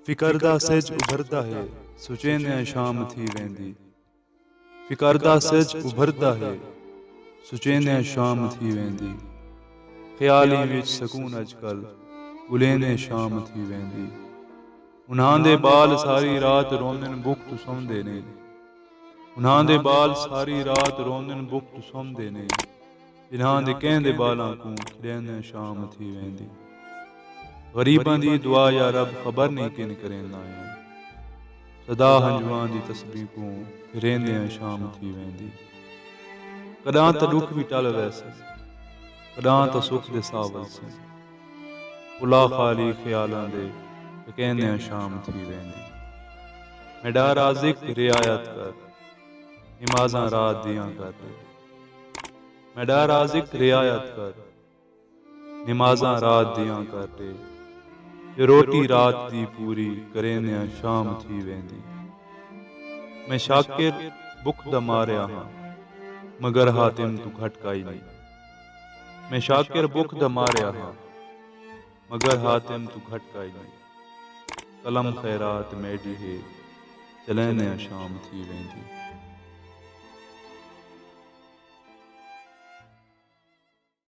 फिकरदा सिज उभरदा है सुचेने शाम थी वेंदी। फिकरदा सिज उभरदा है सुचेने शाम थी वेंदी। ख्याली विच सकून अजकल गुलेने शाम थी वेंदी। उन्हां दे बाल सारी रात रोंदन बुख तू सौंदे ने। उन्हां दे बाल सारी रात रोंदन बुख तू सौंदे ने। जिन्हां दे कहंदे बालां को खिड़ेने शाम थी वेंदी। गरीबां दी दुआ या रब खबर नहीं किन करेंदा है। सदा हंजुआं दी तस्बीह को फिरेंदे शाम थी वेंदी। कदां त दुख भी टल वैसे कदां त सुख दे सावल से। उला खाली ख्यालां दे कहंदे शाम थी वेंदी। मेरा राज़िक रियायत कर नमाज़ां रात दियां कर। मेरा राज़िक रियायत कर नमाज़ां रात दियां कर। जे रोटी रात दी पूरी करेंदे शाम थी वेंदी। मैं शाकिर भुख दा मारिया हां मगर हातिम तू खटकाई नहीं। मैं शाकिर भुख दा मारिया हां मगर हातिम तू खटकाई नहीं। कलम खैरात मेडी है चलेंदे शाम थी वेंदी।